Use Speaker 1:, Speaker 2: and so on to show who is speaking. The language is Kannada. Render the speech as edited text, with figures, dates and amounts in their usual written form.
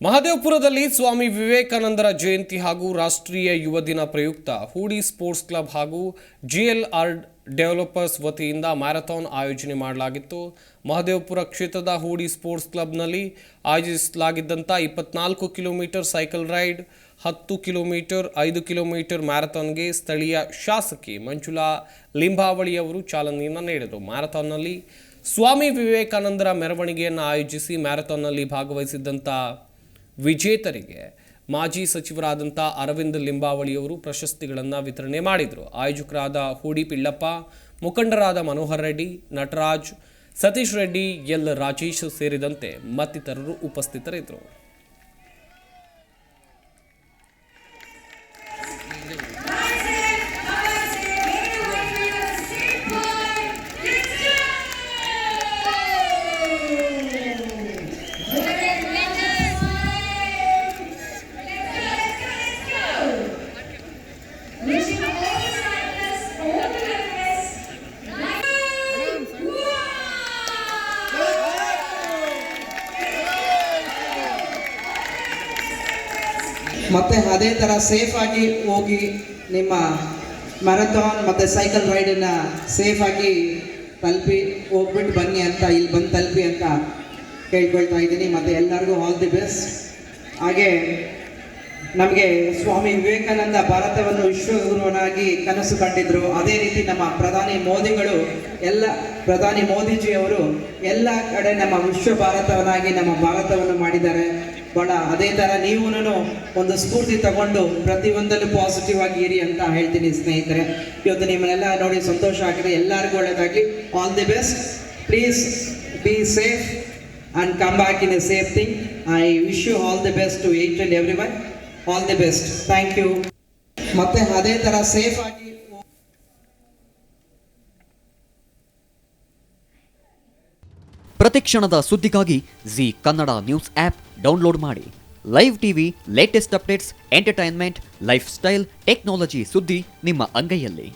Speaker 1: ಮಹದೇವಪುರದಲ್ಲಿ ಸ್ವಾಮಿ ವಿವೇಕಾನಂದರ ಜಯಂತಿ ಹಾಗೂ ರಾಷ್ಟ್ರೀಯ ಯುವ ದಿನ ಪ್ರಯುಕ್ತ ಹೂಡಿ ಸ್ಪೋರ್ಟ್ಸ್ ಕ್ಲಬ್ ಹಾಗೂ ಜಿಎಲ್ಆರ್ ಡೆವಲಪರ್ಸ್ ವತಿಯಿಂದ ಮ್ಯಾರಥಾನ್ ಆಯೋಜನೆ ಮಾಡಲಾಗಿತ್ತು. ಮಹದೇವಪುರ ಕ್ಷೇತ್ರದ ಹೂಡಿ ಸ್ಪೋರ್ಟ್ಸ್ ಕ್ಲಬ್ನಲ್ಲಿ ಆಯೋಜಿಸಲಾಗಿದ್ದಂಥ 24 kilometre cycle ride, 10 kilometre, 5 kilometre ಮ್ಯಾರಥಾನ್ಗೆ ಸ್ಥಳೀಯ ಶಾಸಕಿ ಮಂಜುಳಾ ಲಿಂಬಾವಳಿಯವರು ಚಾಲನೆಯನ್ನು ನೀಡಿದರು. ಮ್ಯಾರಥಾನ್ನಲ್ಲಿ ಸ್ವಾಮಿ ವಿವೇಕಾನಂದರ ಮೆರವಣಿಗೆಯನ್ನು ಆಯೋಜಿಸಿ ಮ್ಯಾರಥಾನ್ನಲ್ಲಿ ಭಾಗವಹಿಸಿದ್ದಂಥ ವಿಜೇತರಿಗೆ ಮಾಜಿ ಸಚಿವರಾದಂಥ ಅರವಿಂದ್ ಲಿಂಬಾವಳಿಯವರು ಪ್ರಶಸ್ತಿಗಳನ್ನು ವಿತರಣೆ ಮಾಡಿದರು. ಆಯೋಜಕರಾದ ಹೂಡಿ ಪಿಳ್ಳಪ್ಪ, ಮುಖಂಡರಾದ ಮನೋಹರ್ ರೆಡ್ಡಿ, ನಟರಾಜ್, ಸತೀಶ್ ರೆಡ್ಡಿ, ಎಲ್ ರಾಜೇಶ್ ಸೇರಿದಂತೆ ಮತ್ತಿತರರು ಉಪಸ್ಥಿತರಿದ್ದರು.
Speaker 2: ಮತ್ತು ಅದೇ ಥರ ಸೇಫಾಗಿ ಹೋಗಿ ನಿಮ್ಮ ಮ್ಯಾರಥಾನ್ ಮತ್ತು ಸೈಕಲ್ ರೈಡನ್ನು ಸೇಫಾಗಿ ತಲುಪಿ ಹೋಗ್ಬಿಟ್ಟು ಬನ್ನಿ ಅಂತ, ಇಲ್ಲಿ ಬಂದು ತಲುಪಿ ಅಂತ ಕೇಳ್ಕೊಳ್ತಾ ಇದ್ದೀನಿ. ಮತ್ತು ಎಲ್ಲರಿಗೂ ಆಲ್ ದಿ ಬೆಸ್ಟ್. ಹಾಗೆ ನಮಗೆ ಸ್ವಾಮಿ ವಿವೇಕಾನಂದ ಭಾರತವನ್ನು ವಿಶ್ವಗುರುವನಾಗಿ ಕನಸು ಕಂಡಿದ್ರು. ಅದೇ ರೀತಿ ನಮ್ಮ ಪ್ರಧಾನಿ ಮೋದಿಜಿಯವರು ಎಲ್ಲ ಕಡೆ ನಮ್ಮ ವಿಶ್ವ ಭಾರತವನ್ನಾಗಿ ನಮ್ಮ ಭಾರತವನ್ನು ಮಾಡಿದ್ದಾರೆ. ಅದೇ ಥರ ನೀವು ಒಂದು ಸ್ಫೂರ್ತಿ ತಗೊಂಡು ಪ್ರತಿಯೊಂದಲ್ಲೂ ಪಾಸಿಟಿವ್ ಆಗಿ ಇರಿ ಅಂತ ಹೇಳ್ತೀನಿ ಸ್ನೇಹಿತರೆ. ಇವತ್ತು ನಿಮ್ಮನ್ನೆಲ್ಲ ನೋಡಿ ಸಂತೋಷ ಆಗಿದೆ. ಎಲ್ಲರಿಗೂ ಒಳ್ಳೆಯದಾಗಲಿ. All the best. Please be safe and come back in a safe thing. I wish you all the best to each and everyone. All the best. Thank you. ಮತ್ತೆ ಅದೇ ತರ ಸೇಫ್ ಆಗಿ
Speaker 3: ಪ್ರತಿಕ್ಷಣದ ಸುದ್ದಿಗಾಗಿ Zee Kannada news app download ಮಾಡಿ. Live TV, latest updates, entertainment, lifestyle, technology ಸುದ್ದಿ ನಿಮ್ಮ ಅಂಗೈಯಲ್ಲಿ.